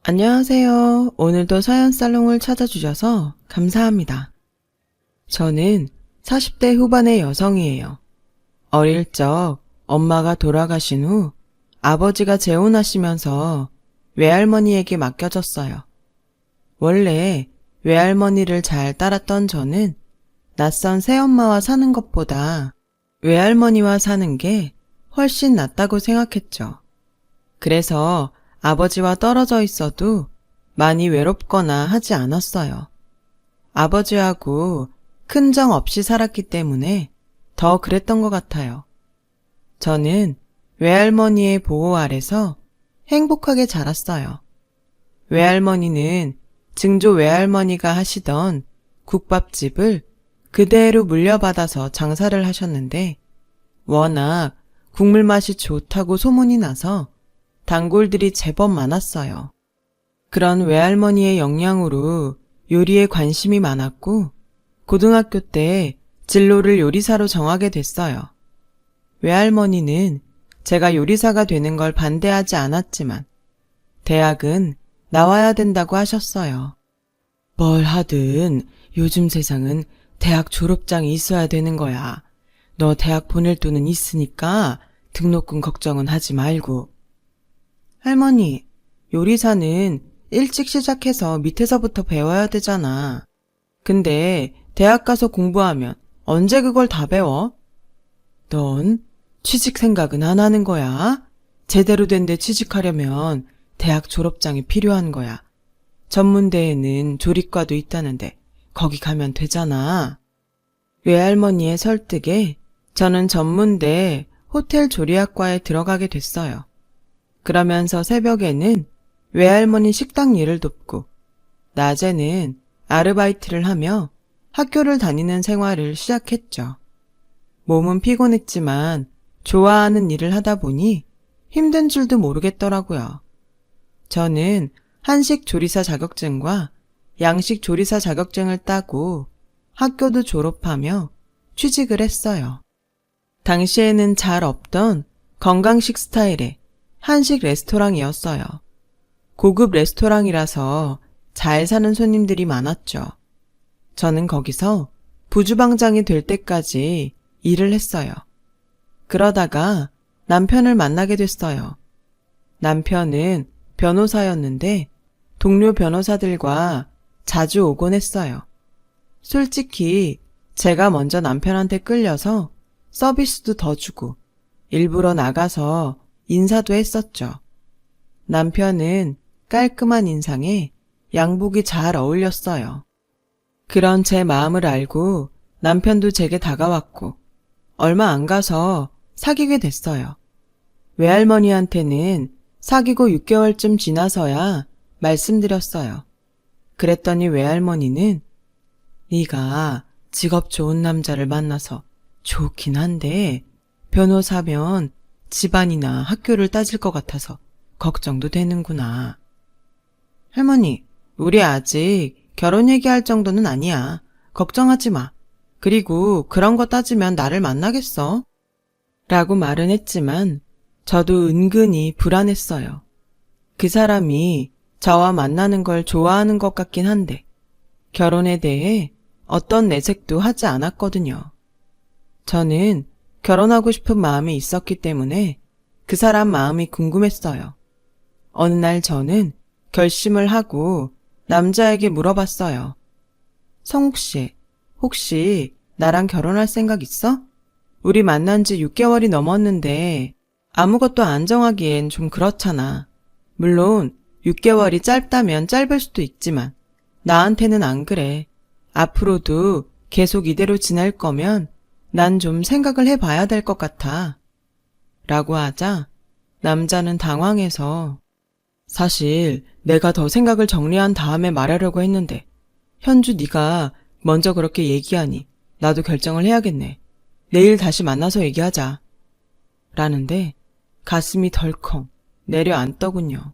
안녕하세요. 오늘도 사연살롱을 찾아주셔서 감사합니다. 저는 40대 후반의 여성이에요. 어릴 적 엄마가 돌아가신 후 아버지가 재혼하시면서 외할머니에게 맡겨졌어요. 원래 외할머니를 잘 따랐던 저는 낯선 새엄마와 사는 것보다 외할머니와 사는 게 훨씬 낫다고 생각했죠. 그래서 아버지와 떨어져 있어도 많이 외롭거나 하지 않았어요. 아버지하고 큰 정 없이 살았기 때문에 더 그랬던 것 같아요. 저는 외할머니의 보호 아래서 행복하게 자랐어요. 외할머니는 증조 외할머니가 하시던 국밥집을 그대로 물려받아서 장사를 하셨는데 워낙 국물 맛이 좋다고 소문이 나서 단골들이 제법 많았어요. 그런 외할머니의 영향으로 요리에 관심이 많았고 고등학교 때 진로를 요리사로 정하게 됐어요. 외할머니는 제가 요리사가 되는 걸 반대하지 않았지만 대학은 나와야 된다고 하셨어요. 뭘 하든 요즘 세상은 대학 졸업장이 있어야 되는 거야. 너 대학 보낼 돈은 있으니까 등록금 걱정은 하지 말고. 할머니, 요리사는 일찍 시작해서 밑에서부터 배워야 되잖아. 근데 대학 가서 공부하면 언제 그걸 다 배워? 넌 취직 생각은 안 하는 거야? 제대로 된 데 취직하려면 대학 졸업장이 필요한 거야. 전문대에는 조리과도 있다는데 거기 가면 되잖아. 외할머니의 설득에 저는 전문대 호텔 조리학과에 들어가게 됐어요. 그러면서 새벽에는 외할머니 식당 일을 돕고 낮에는 아르바이트를 하며 학교를 다니는 생활을 시작했죠. 몸은 피곤했지만 좋아하는 일을 하다 보니 힘든 줄도 모르겠더라고요. 저는 한식 조리사 자격증과 양식 조리사 자격증을 따고 학교도 졸업하며 취직을 했어요. 당시에는 잘 없던 건강식 스타일의 한식 레스토랑이었어요. 고급 레스토랑이라서 잘 사는 손님들이 많았죠. 저는 거기서 부주방장이 될 때까지 일을 했어요. 그러다가 남편을 만나게 됐어요. 남편은 변호사였는데 동료 변호사들과 자주 오곤 했어요. 솔직히 제가 먼저 남편한테 끌려서 서비스도 더 주고 일부러 나가서 인사도 했었죠. 남편은 깔끔한 인상에 양복이 잘 어울렸어요. 그런 제 마음을 알고 남편도 제게 다가왔고 얼마 안 가서 사귀게 됐어요. 외할머니한테는 사귀고 6개월쯤 지나서야 말씀드렸어요. 그랬더니 외할머니는 네가 직업 좋은 남자를 만나서 좋긴 한데 변호사면 집안이나 학교를 따질 것 같아서 걱정도 되는구나. 할머니, 우리 아직 결혼 얘기할 정도는 아니야. 걱정하지 마. 그리고 그런 거 따지면 나를 만나겠어? 라고 말은 했지만 저도 은근히 불안했어요. 그 사람이 저와 만나는 걸 좋아하는 것 같긴 한데 결혼에 대해 어떤 내색도 하지 않았거든요. 저는 결혼하고 싶은 마음이 있었기 때문에 그 사람 마음이 궁금했어요. 어느 날 저는 결심을 하고 남자에게 물어봤어요. 성욱 씨, 혹시 나랑 결혼할 생각 있어? 우리 만난 지 6개월이 넘었는데 아무것도 안 정하기엔 좀 그렇잖아. 물론 6개월이 짧다면 짧을 수도 있지만 나한테는 안 그래. 앞으로도 계속 이대로 지낼 거면 난 좀 생각을 해봐야 될 것 같아. 라고 하자 남자는 당황해서 사실 내가 더 생각을 정리한 다음에 말하려고 했는데 현주 네가 먼저 그렇게 얘기하니 나도 결정을 해야겠네. 내일 다시 만나서 얘기하자. 라는데 가슴이 덜컹 내려앉더군요.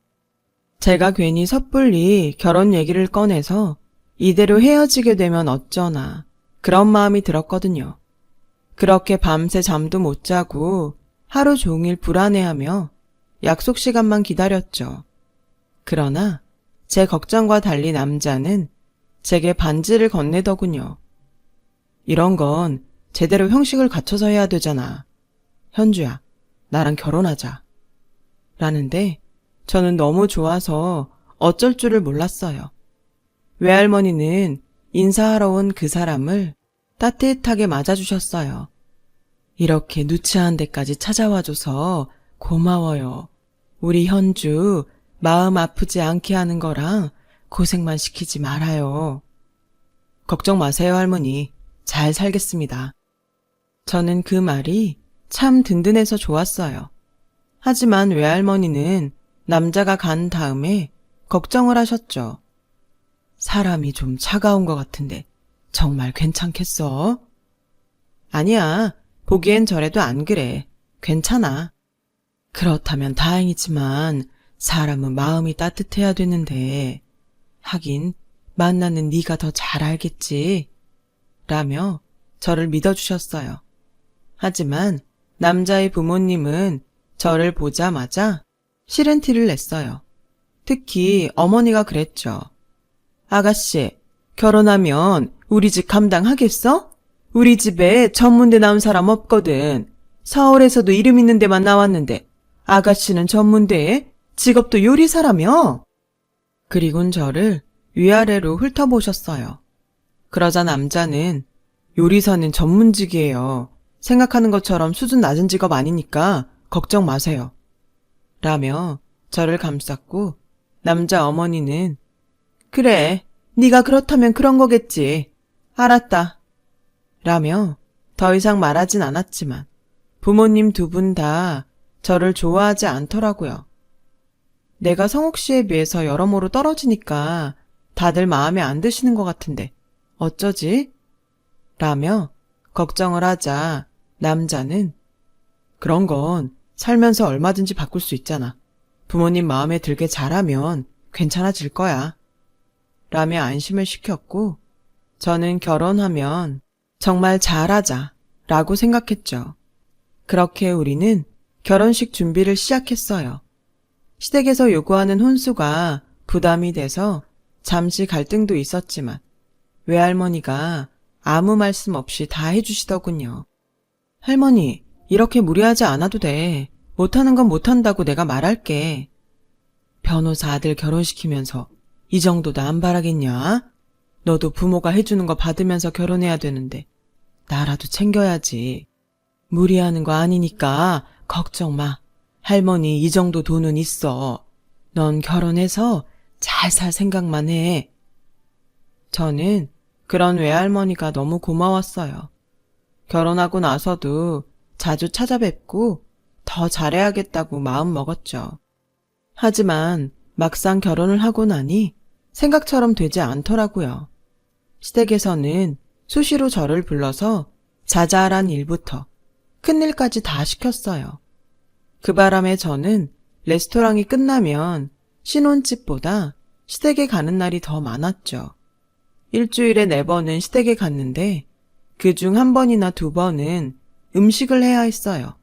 제가 괜히 섣불리 결혼 얘기를 꺼내서 이대로 헤어지게 되면 어쩌나 그런 마음이 들었거든요. 그렇게 밤새 잠도 못 자고 하루 종일 불안해하며 약속 시간만 기다렸죠. 그러나 제 걱정과 달리 남자는 제게 반지를 건네더군요. 이런 건 제대로 형식을 갖춰서 해야 되잖아. 현주야, 나랑 결혼하자. 라는데 저는 너무 좋아서 어쩔 줄을 몰랐어요. 외할머니는 인사하러 온 그 사람을 따뜻하게 맞아주셨어요. 이렇게 누추한 데까지 찾아와줘서 고마워요. 우리 현주 마음 아프지 않게 하는 거랑 고생만 시키지 말아요. 걱정 마세요, 할머니. 잘 살겠습니다. 저는 그 말이 참 든든해서 좋았어요. 하지만 외할머니는 남자가 간 다음에 걱정을 하셨죠. 사람이 좀 차가운 것 같은데 정말 괜찮겠어? 아니야. 보기엔 저래도 안 그래. 괜찮아. 그렇다면 다행이지만 사람은 마음이 따뜻해야 되는데 하긴 만나는 네가 더 잘 알겠지. 라며 저를 믿어주셨어요. 하지만 남자의 부모님은 저를 보자마자 싫은 티를 냈어요. 특히 어머니가 그랬죠. 아가씨, 결혼하면 우리 집 감당하겠어? 우리 집에 전문대 나온 사람 없거든. 서울에서도 이름 있는 데만 나왔는데 아가씨는 전문대에 직업도 요리사라며? 그리곤 저를 위아래로 훑어보셨어요. 그러자 남자는 요리사는 전문직이에요. 생각하는 것처럼 수준 낮은 직업 아니니까 걱정 마세요. 라며 저를 감쌌고 남자 어머니는 그래, 네가 그렇다면 그런 거겠지. 알았다. 라며 더 이상 말하진 않았지만 부모님 두 분 다 저를 좋아하지 않더라고요. 내가 성욱 씨에 비해서 여러모로 떨어지니까 다들 마음에 안 드시는 것 같은데 어쩌지? 라며 걱정을 하자 남자는 그런 건 살면서 얼마든지 바꿀 수 있잖아. 부모님 마음에 들게 잘하면 괜찮아질 거야. 라며 안심을 시켰고 저는 결혼하면 정말 잘하자 라고 생각했죠. 그렇게 우리는 결혼식 준비를 시작했어요. 시댁에서 요구하는 혼수가 부담이 돼서 잠시 갈등도 있었지만 외할머니가 아무 말씀 없이 다 해주시더군요. 할머니, 이렇게 무리하지 않아도 돼. 못하는 건 못한다고 내가 말할게. 변호사 아들 결혼시키면서 이 정도도 안 바라겠냐? 너도 부모가 해주는 거 받으면서 결혼해야 되는데 나라도 챙겨야지. 무리하는 거 아니니까 걱정 마. 할머니 이 정도 돈은 있어. 넌 결혼해서 잘 살 생각만 해. 저는 그런 외할머니가 너무 고마웠어요. 결혼하고 나서도 자주 찾아뵙고 더 잘해야겠다고 마음 먹었죠. 하지만 막상 결혼을 하고 나니 생각처럼 되지 않더라고요. 시댁에서는 수시로 저를 불러서 자잘한 일부터 큰일까지 다 시켰어요. 그 바람에 저는 레스토랑이 끝나면 신혼집보다 시댁에 가는 날이 더 많았죠. 일주일에 4번은 시댁에 갔는데 그중 1번이나 2번은 음식을 해야 했어요.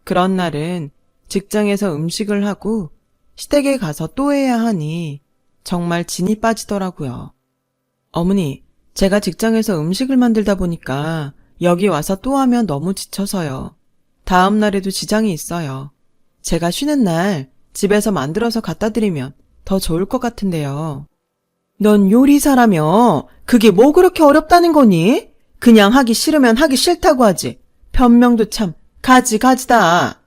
그런 날은 직장에서 음식을 하고 시댁에 가서 또 해야 하니 정말 진이 빠지더라고요. 어머니, 제가 직장에서 음식을 만들다 보니까 여기 와서 또 하면 너무 지쳐서요. 다음 날에도 지장이 있어요. 제가 쉬는 날 집에서 만들어서 갖다 드리면 더 좋을 것 같은데요. 넌 요리사라며 그게 뭐 그렇게 어렵다는 거니? 그냥 하기 싫으면 하기 싫다고 하지. 변명도 참 가지가지다.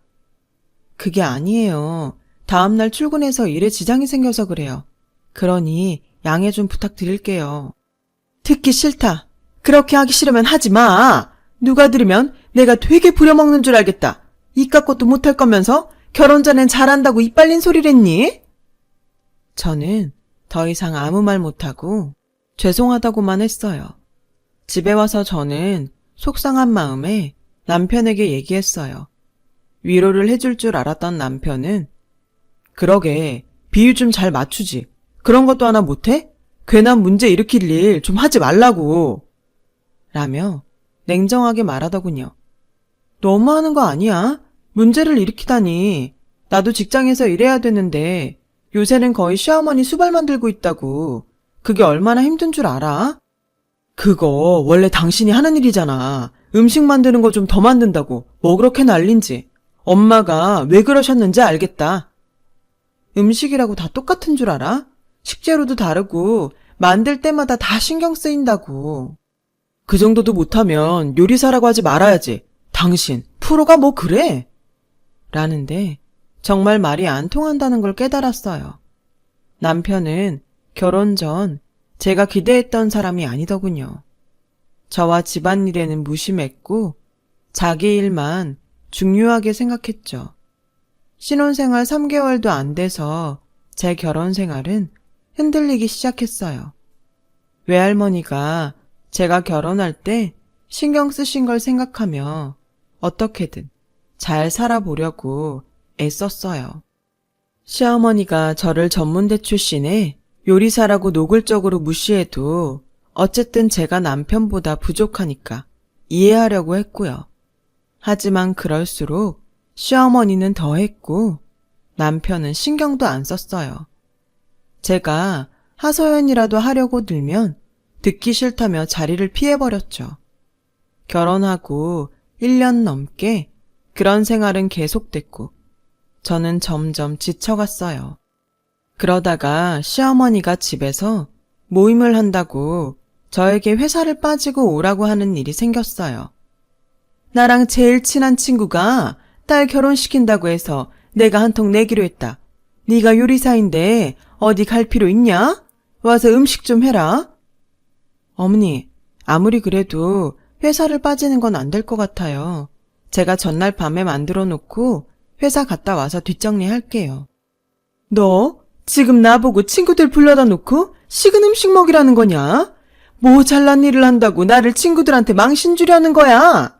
그게 아니에요. 다음날 출근해서 일에 지장이 생겨서 그래요. 그러니 양해 좀 부탁드릴게요. 듣기 싫다. 그렇게 하기 싫으면 하지 마. 누가 들으면 내가 되게 부려먹는 줄 알겠다. 이깟 것도 못할 거면서 결혼 전엔 잘한다고 이빨린 소리랬니? 저는 더 이상 아무 말 못하고 죄송하다고만 했어요. 집에 와서 저는 속상한 마음에 남편에게 얘기했어요. 위로를 해줄 줄 알았던 남편은 그러게 비유 좀 잘 맞추지. 그런 것도 하나 못해? 괜한 문제 일으킬 일 좀 하지 말라고. 라며 냉정하게 말하더군요. 너무하는 거 아니야? 문제를 일으키다니. 나도 직장에서 일해야 되는데 요새는 거의 시어머니 수발만 들고 있다고. 그게 얼마나 힘든 줄 알아? 그거 원래 당신이 하는 일이잖아. 음식 만드는 거 좀 더 만든다고 뭐 그렇게 난린지. 엄마가 왜 그러셨는지 알겠다. 음식이라고 다 똑같은 줄 알아? 식재료도 다르고 만들 때마다 다 신경 쓰인다고. 그 정도도 못하면 요리사라고 하지 말아야지. 당신 프로가 뭐 그래? 라는데 정말 말이 안 통한다는 걸 깨달았어요. 남편은 결혼 전 제가 기대했던 사람이 아니더군요. 저와 집안일에는 무심했고 자기 일만 중요하게 생각했죠. 신혼생활 3개월도 안 돼서 제 결혼 생활은 흔들리기 시작했어요. 외할머니가 제가 결혼할 때 신경 쓰신 걸 생각하며 어떻게든 잘 살아보려고 애썼어요. 시어머니가 저를 전문대 출신에 요리사라고 노골적으로 무시해도 어쨌든 제가 남편보다 부족하니까 이해하려고 했고요. 하지만 그럴수록 시어머니는 더 했고 남편은 신경도 안 썼어요. 제가 하소연이라도 하려고 들면 듣기 싫다며 자리를 피해버렸죠. 결혼하고 1년 넘게 그런 생활은 계속됐고 저는 점점 지쳐갔어요. 그러다가 시어머니가 집에서 모임을 한다고 저에게 회사를 빠지고 오라고 하는 일이 생겼어요. 나랑 제일 친한 친구가 딸 결혼시킨다고 해서 내가 한 통 내기로 했다. 네가 요리사인데 어디 갈 필요 있냐? 와서 음식 좀 해라. 어머니, 아무리 그래도 회사를 빠지는 건 안 될 것 같아요. 제가 전날 밤에 만들어 놓고 회사 갔다 와서 뒷정리할게요. 너 지금 나보고 친구들 불러다 놓고 식은 음식 먹이라는 거냐? 뭐 잘난 일을 한다고 나를 친구들한테 망신 주려는 거야?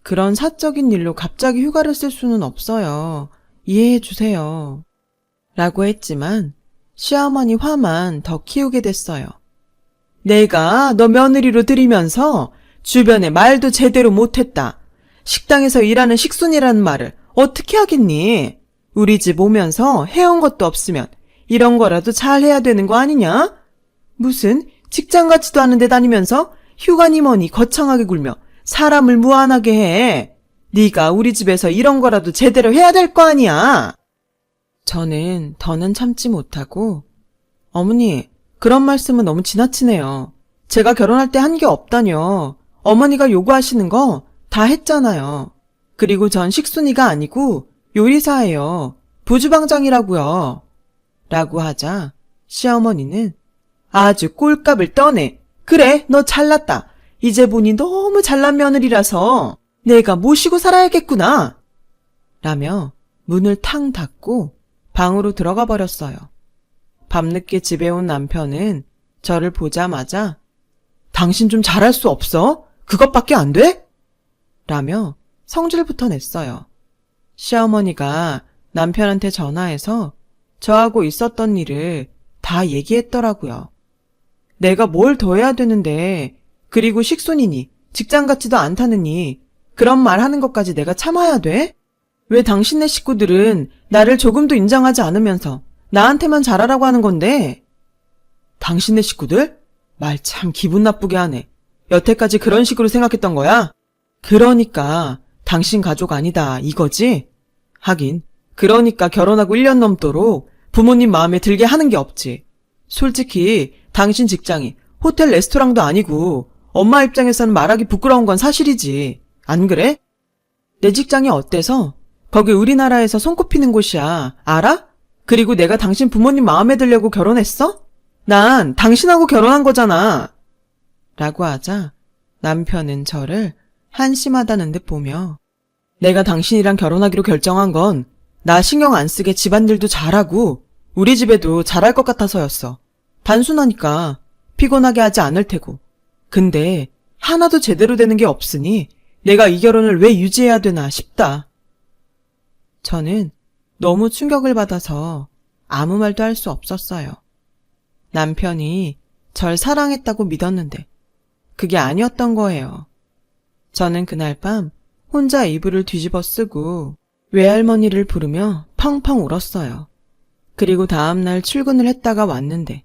그런 사적인 일로 갑자기 휴가를 쓸 수는 없어요. 이해해 주세요. 라고 했지만 시어머니 화만 더 키우게 됐어요. 내가 너 며느리로 들이면서 주변에 말도 제대로 못했다. 식당에서 일하는 식순이라는 말을 어떻게 하겠니? 우리 집 오면서 해온 것도 없으면 이런 거라도 잘 해야 되는 거 아니냐? 무슨 직장 같지도 않은데 다니면서 휴가니 뭐니 거창하게 굴며 사람을 무안하게 해. 네가 우리 집에서 이런 거라도 제대로 해야 될 거 아니야. 저는 더는 참지 못하고 어머니, 그런 말씀은 너무 지나치네요. 제가 결혼할 때 한 게 없다뇨. 어머니가 요구하시는 거 다 했잖아요. 그리고 전 식순이가 아니고 요리사예요. 부주방장이라고요. 라고 하자 시어머니는 아주 꼴값을 떠내. 그래, 너 잘났다. 이제 보니 너무 잘난 며느리라서 내가 모시고 살아야겠구나. 라며 문을 탕 닫고 방으로 들어가 버렸어요. 밤늦게 집에 온 남편은 저를 보자마자 당신 좀 잘할 수 없어? 그것밖에 안 돼? 라며 성질부터 냈어요. 시어머니가 남편한테 전화해서 저하고 있었던 일을 다 얘기했더라고요. 내가 뭘 더 해야 되는데, 그리고 식순이니 직장 같지도 않다느니 그런 말 하는 것까지 내가 참아야 돼? 왜 당신네 식구들은 나를 조금도 인정하지 않으면서 나한테만 잘하라고 하는 건데? 당신네 식구들? 말 참 기분 나쁘게 하네. 여태까지 그런 식으로 생각했던 거야? 그러니까 당신 가족 아니다 이거지? 하긴 그러니까 결혼하고 1년 넘도록 부모님 마음에 들게 하는 게 없지. 솔직히 당신 직장이 호텔 레스토랑도 아니고 엄마 입장에서는 말하기 부끄러운 건 사실이지. 안 그래? 내 직장이 어때서? 거기 우리나라에서 손꼽히는 곳이야. 알아? 그리고 내가 당신 부모님 마음에 들려고 결혼했어? 난 당신하고 결혼한 거잖아. 라고 하자 남편은 저를 한심하다는 듯 보며 내가 당신이랑 결혼하기로 결정한 건 나 신경 안 쓰게 집안일도 잘하고 우리 집에도 잘할 것 같아서였어. 단순하니까 피곤하게 하지 않을 테고. 근데 하나도 제대로 되는 게 없으니 내가 이 결혼을 왜 유지해야 되나 싶다. 저는 너무 충격을 받아서 아무 말도 할 수 없었어요. 남편이 절 사랑했다고 믿었는데 그게 아니었던 거예요. 저는 그날 밤 혼자 이불을 뒤집어 쓰고 외할머니를 부르며 펑펑 울었어요. 그리고 다음날 출근을 했다가 왔는데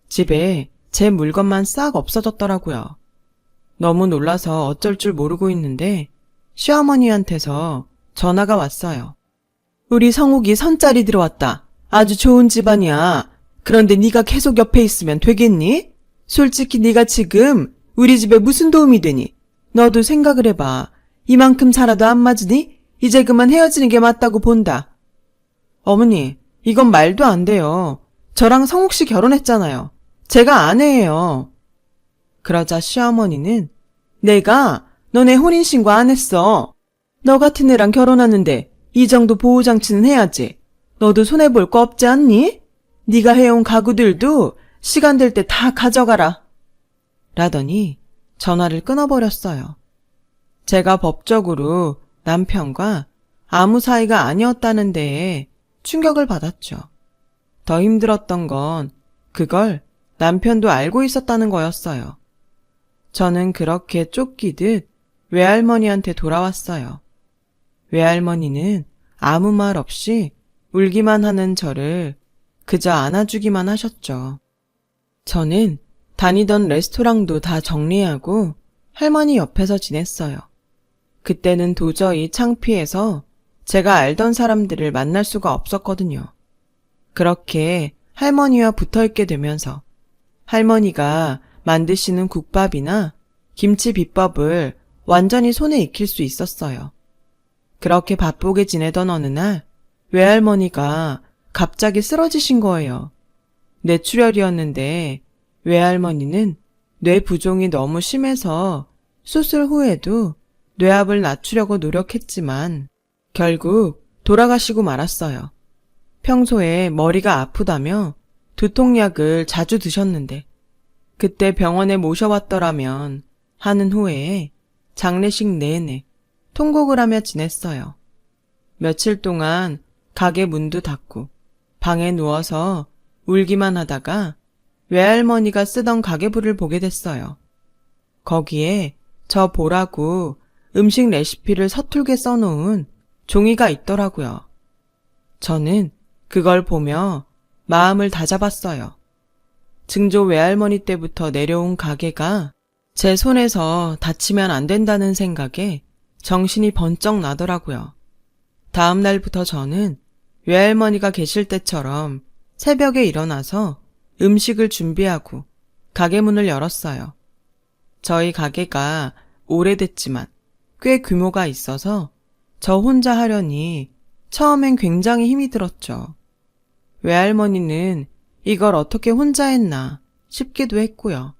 집에 제 물건만 싹 없어졌더라고요. 너무 놀라서 어쩔 줄 모르고 있는데 시어머니한테서 전화가 왔어요. 우리 성욱이 선짜리 들어왔다. 아주 좋은 집안이야. 그런데 네가 계속 옆에 있으면 되겠니? 솔직히 네가 지금 우리 집에 무슨 도움이 되니? 너도 생각을 해봐. 이만큼 살아도 안 맞으니? 이제 그만 헤어지는 게 맞다고 본다. 어머니, 이건 말도 안 돼요. 저랑 성욱 씨 결혼했잖아요. 제가 아내예요. 그러자 시어머니는 내가 너네 혼인신고 안 했어. 너 같은 애랑 결혼하는데 이 정도 보호장치는 해야지. 너도 손해볼 거 없지 않니? 네가 해온 가구들도 시간 될 때 다 가져가라. 라더니 전화를 끊어버렸어요. 제가 법적으로 남편과 아무 사이가 아니었다는 데에 충격을 받았죠. 더 힘들었던 건 그걸 남편도 알고 있었다는 거였어요. 저는 그렇게 쫓기듯 외할머니한테 돌아왔어요. 외할머니는 아무 말 없이 울기만 하는 저를 그저 안아주기만 하셨죠. 저는 다니던 레스토랑도 다 정리하고 할머니 옆에서 지냈어요. 그때는 도저히 창피해서 제가 알던 사람들을 만날 수가 없었거든요. 그렇게 할머니와 붙어있게 되면서 할머니가 만드시는 국밥이나 김치 비법을 완전히 손에 익힐 수 있었어요. 그렇게 바쁘게 지내던 어느 날 외할머니가 갑자기 쓰러지신 거예요. 뇌출혈이었는데 외할머니는 뇌 부종이 너무 심해서 수술 후에도 뇌압을 낮추려고 노력했지만 결국 돌아가시고 말았어요. 평소에 머리가 아프다며 두통약을 자주 드셨는데 그때 병원에 모셔왔더라면 하는 후에 장례식 내내 통곡을 하며 지냈어요. 며칠 동안 가게 문도 닫고 방에 누워서 울기만 하다가 외할머니가 쓰던 가계부를 보게 됐어요. 거기에 저 보라고 음식 레시피를 서툴게 써놓은 종이가 있더라고요. 저는 그걸 보며 마음을 다잡았어요. 증조 외할머니 때부터 내려온 가게가 제 손에서 다치면 안 된다는 생각에 정신이 번쩍 나더라고요. 다음 날부터 저는 외할머니가 계실 때처럼 새벽에 일어나서 음식을 준비하고 가게 문을 열었어요. 저희 가게가 오래됐지만 꽤 규모가 있어서 저 혼자 하려니 처음엔 굉장히 힘이 들었죠. 외할머니는 이걸 어떻게 혼자 했나 싶기도 했고요.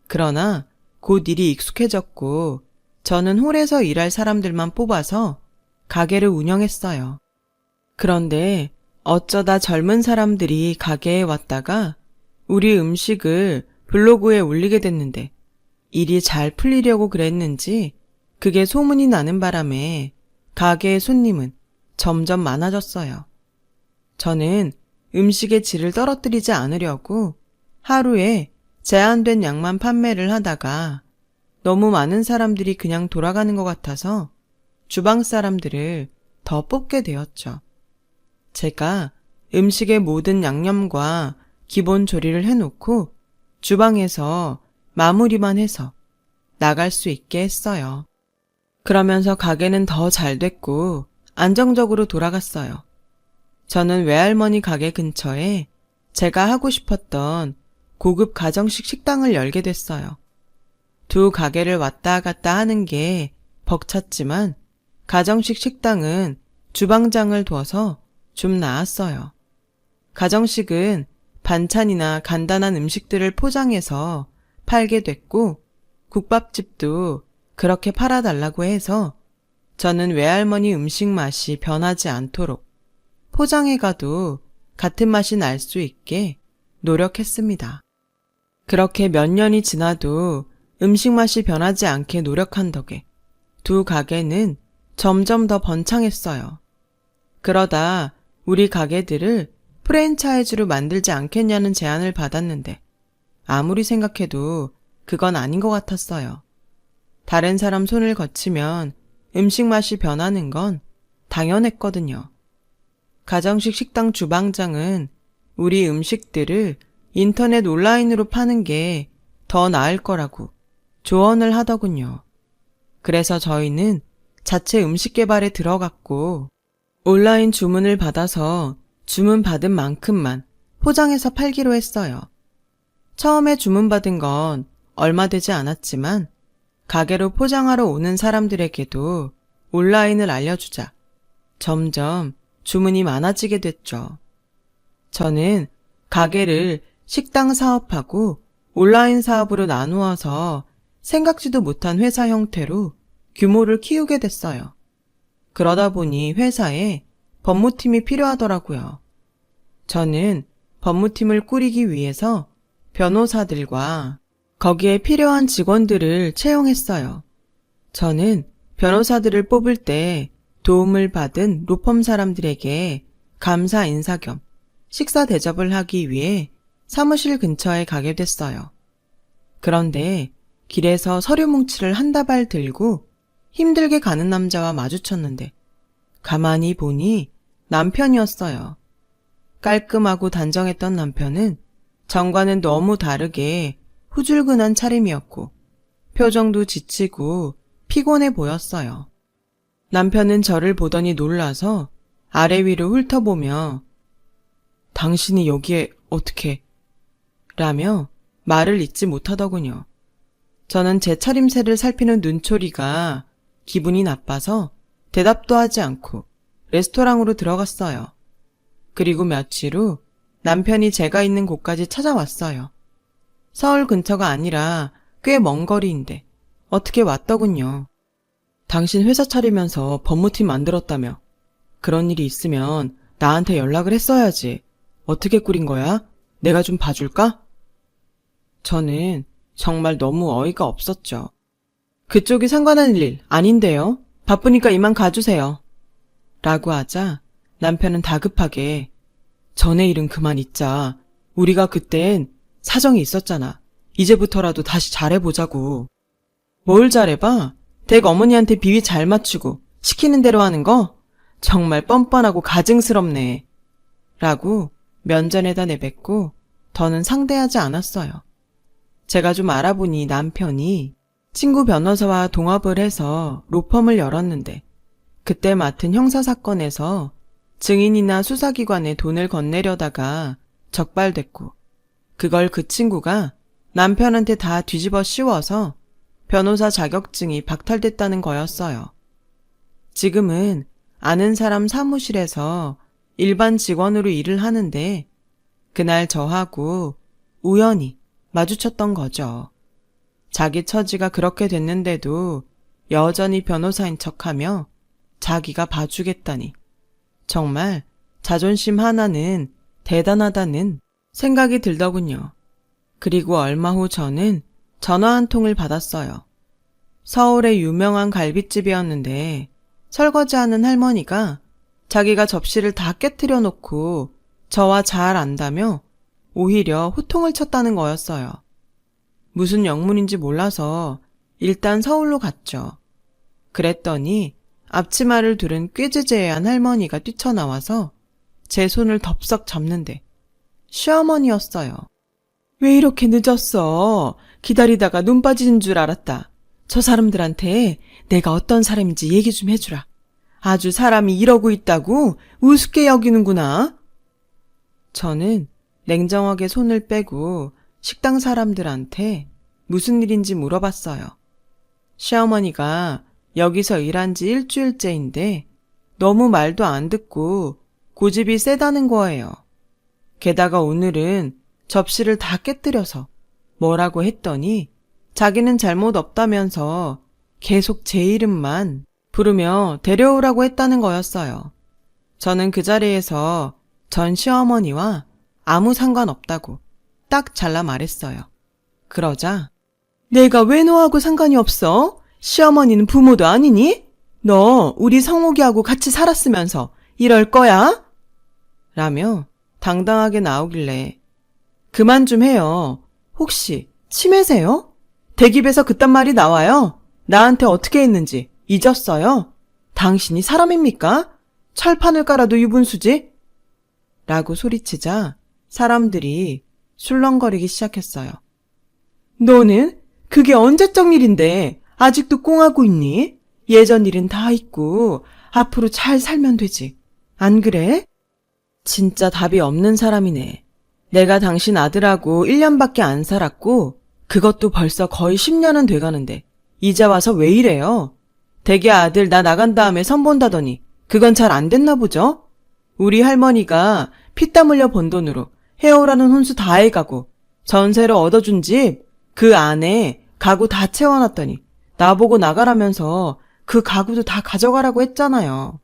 그러나 곧 일이 익숙해졌고 저는 홀에서 일할 사람들만 뽑아서 가게를 운영했어요. 그런데 어쩌다 젊은 사람들이 가게에 왔다가 우리 음식을 블로그에 올리게 됐는데 일이 잘 풀리려고 그랬는지 그게 소문이 나는 바람에 가게의 손님은 점점 많아졌어요. 저는 음식의 질을 떨어뜨리지 않으려고 하루에 제한된 양만 판매를 하다가 너무 많은 사람들이 그냥 돌아가는 것 같아서 주방 사람들을 더 뽑게 되었죠. 제가 음식의 모든 양념과 기본 조리를 해놓고 주방에서 마무리만 해서 나갈 수 있게 했어요. 그러면서 가게는 더 잘 됐고 안정적으로 돌아갔어요. 저는 외할머니 가게 근처에 제가 하고 싶었던 고급 가정식 식당을 열게 됐어요. 두 가게를 왔다 갔다 하는 게 벅찼지만 가정식 식당은 주방장을 둬서 좀 나았어요. 가정식은 반찬이나 간단한 음식들을 포장해서 팔게 됐고 국밥집도 그렇게 팔아달라고 해서 저는 외할머니 음식 맛이 변하지 않도록 포장해 가도 같은 맛이 날 수 있게 노력했습니다. 그렇게 몇 년이 지나도 음식 맛이 변하지 않게 노력한 덕에 두 가게는 점점 더 번창했어요. 그러다 우리 가게들을 프랜차이즈로 만들지 않겠냐는 제안을 받았는데 아무리 생각해도 그건 아닌 것 같았어요. 다른 사람 손을 거치면 음식 맛이 변하는 건 당연했거든요. 가정식 식당 주방장은 우리 음식들을 인터넷 온라인으로 파는 게 더 나을 거라고 조언을 하더군요. 그래서 저희는 자체 음식 개발에 들어갔고 온라인 주문을 받아서 주문 받은 만큼만 포장해서 팔기로 했어요. 처음에 주문받은 건 얼마 되지 않았지만 가게로 포장하러 오는 사람들에게도 온라인을 알려주자 점점 주문이 많아지게 됐죠. 저는 가게를 식당 사업하고 온라인 사업으로 나누어서 생각지도 못한 회사 형태로 규모를 키우게 됐어요. 그러다 보니 회사에 법무팀이 필요하더라고요. 저는 법무팀을 꾸리기 위해서 변호사들과 거기에 필요한 직원들을 채용했어요. 저는 변호사들을 뽑을 때 도움을 받은 로펌 사람들에게 감사 인사 겸 식사 대접을 하기 위해 사무실 근처에 가게 됐어요. 그런데 길에서 서류 뭉치를 한 다발 들고 힘들게 가는 남자와 마주쳤는데 가만히 보니 남편이었어요. 깔끔하고 단정했던 남편은 전과는 너무 다르게 후줄근한 차림이었고 표정도 지치고 피곤해 보였어요. 남편은 저를 보더니 놀라서 아래 위로 훑어보며 당신이 여기에 어떻게 라며 말을 잇지 못하더군요. 저는 제 차림새를 살피는 눈초리가 기분이 나빠서 대답도 하지 않고 레스토랑으로 들어갔어요. 그리고 며칠 후 남편이 제가 있는 곳까지 찾아왔어요. 서울 근처가 아니라 꽤 먼 거리인데 어떻게 왔더군요. 당신 회사 차리면서 법무팀 만들었다며. 그런 일이 있으면 나한테 연락을 했어야지. 어떻게 꾸린 거야? 내가 좀 봐줄까? 저는 정말 너무 어이가 없었죠. 그쪽이 상관한 일 아닌데요. 바쁘니까 이만 가주세요. 라고 하자 남편은 다급하게 전에 일은 그만 잊자. 우리가 그땐 사정이 있었잖아. 이제부터라도 다시 잘해보자고. 뭘 잘해봐? 댁 어머니한테 비위 잘 맞추고 시키는 대로 하는 거? 정말 뻔뻔하고 가증스럽네. 라고 면전에다 내뱉고 더는 상대하지 않았어요. 제가 좀 알아보니 남편이 친구 변호사와 동업을 해서 로펌을 열었는데 그때 맡은 형사사건에서 증인이나 수사기관에 돈을 건네려다가 적발됐고 그걸 그 친구가 남편한테 다 뒤집어 씌워서 변호사 자격증이 박탈됐다는 거였어요. 지금은 아는 사람 사무실에서 일반 직원으로 일을 하는데 그날 저하고 우연히 마주쳤던 거죠. 자기 처지가 그렇게 됐는데도 여전히 변호사인 척하며 자기가 봐주겠다니 정말 자존심 하나는 대단하다는 생각이 들더군요. 그리고 얼마 후 저는 전화 한 통을 받았어요. 서울의 유명한 갈빗집이었는데 설거지하는 할머니가 자기가 접시를 다 깨트려 놓고 저와 잘 안다며 오히려 호통을 쳤다는 거였어요. 무슨 영문인지 몰라서 일단 서울로 갔죠. 그랬더니 앞치마를 두른 꾀지제한 할머니가 뛰쳐나와서 제 손을 덥석 잡는데 시어머니였어요. 왜 이렇게 늦었어? 기다리다가 눈 빠지는 줄 알았다. 저 사람들한테 내가 어떤 사람인지 얘기 좀 해주라. 아주 사람이 이러고 있다고 우습게 여기는구나. 저는 냉정하게 손을 빼고 식당 사람들한테 무슨 일인지 물어봤어요. 시어머니가 여기서 일한 지 일주일째인데 너무 말도 안 듣고 고집이 세다는 거예요. 게다가 오늘은 접시를 다 깨뜨려서 뭐라고 했더니 자기는 잘못 없다면서 계속 제 이름만 부르며 데려오라고 했다는 거였어요. 저는 그 자리에서 전 시어머니와 아무 상관없다고 딱 잘라 말했어요. 그러자 내가 왜 너하고 상관이 없어? 시어머니는 부모도 아니니? 너 우리 성옥이하고 같이 살았으면서 이럴 거야? 라며 당당하게 나오길래 그만 좀 해요. 혹시 치매세요? 대기업에서 그딴 말이 나와요? 나한테 어떻게 했는지 잊었어요? 당신이 사람입니까? 철판을 깔아도 유분수지? 라고 소리치자 사람들이 술렁거리기 시작했어요. 너는 그게 언제적 일인데 아직도 꽁하고 있니? 예전 일은 다 잊고 앞으로 잘 살면 되지. 안 그래? 진짜 답이 없는 사람이네. 내가 당신 아들하고 1년밖에 안 살았고 그것도 벌써 거의 10년은 돼가는데 이제 와서 왜 이래요? 대개 아들 나 나간 다음에 선본다더니 그건 잘 안 됐나 보죠? 우리 할머니가 피땀 흘려 번 돈으로 해오라는 혼수 다 해가고 전세로 얻어준 집 그 안에 가구 다 채워놨더니 나보고 나가라면서 그 가구도 다 가져가라고 했잖아요.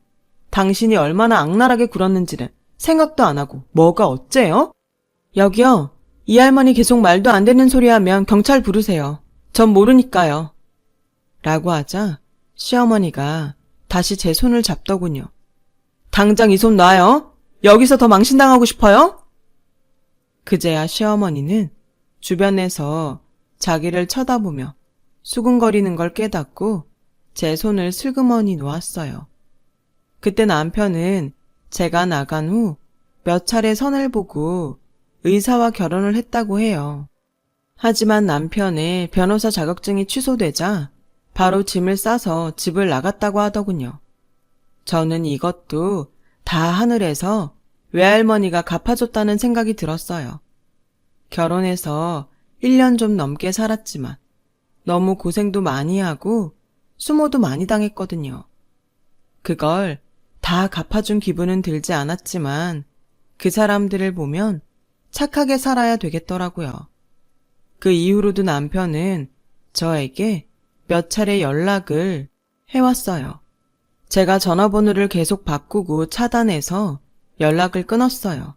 당신이 얼마나 악랄하게 굴었는지는 생각도 안 하고 뭐가 어째요? 여기요. 이 할머니 계속 말도 안 되는 소리 하면 경찰 부르세요. 전 모르니까요. 라고 하자 시어머니가 다시 제 손을 잡더군요. 당장 이 손 놔요. 여기서 더 망신당하고 싶어요? 그제야 시어머니는 주변에서 자기를 쳐다보며 수근거리는 걸 깨닫고 제 손을 슬그머니 놓았어요. 그때 남편은 제가 나간 후 몇 차례 선을 보고 의사와 결혼을 했다고 해요. 하지만 남편의 변호사 자격증이 취소되자 바로 짐을 싸서 집을 나갔다고 하더군요. 저는 이것도 다 하늘에서 외할머니가 갚아줬다는 생각이 들었어요. 결혼해서 1년 좀 넘게 살았지만 너무 고생도 많이 하고 수모도 많이 당했거든요. 그걸 다 갚아준 기분은 들지 않았지만 그 사람들을 보면 착하게 살아야 되겠더라고요. 그 이후로도 남편은 저에게 몇 차례 연락을 해왔어요. 제가 전화번호를 계속 바꾸고 차단해서 연락을 끊었어요.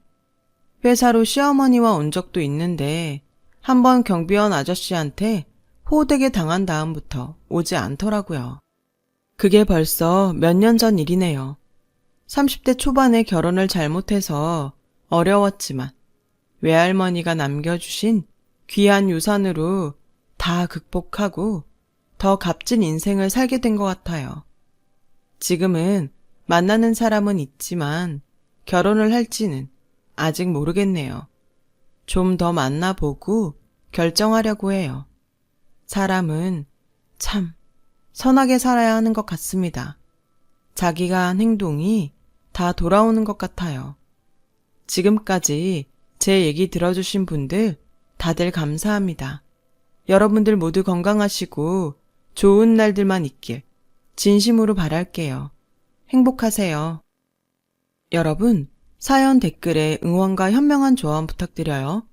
회사로 시어머니와 온 적도 있는데 한번 경비원 아저씨한테 호되게 당한 다음부터 오지 않더라고요. 그게 벌써 몇 년 전 일이네요. 30대 초반에 결혼을 잘못해서 어려웠지만 외할머니가 남겨주신 귀한 유산으로 다 극복하고 더 값진 인생을 살게 된 것 같아요. 지금은 만나는 사람은 있지만 결혼을 할지는 아직 모르겠네요. 좀 더 만나보고 결정하려고 해요. 사람은 참 선하게 살아야 하는 것 같습니다. 자기가 한 행동이 다 돌아오는 것 같아요. 지금까지 제 얘기 들어주신 분들 다들 감사합니다. 여러분들 모두 건강하시고 좋은 날들만 있길 진심으로 바랄게요. 행복하세요. 여러분, 사연 댓글에 응원과 현명한 조언 부탁드려요.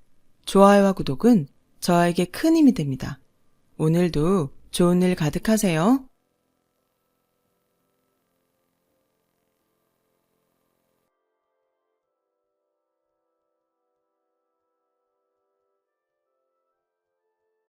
좋아요와 구독은 저에게 큰 힘이 됩니다. 오늘도 좋은 일 가득하세요.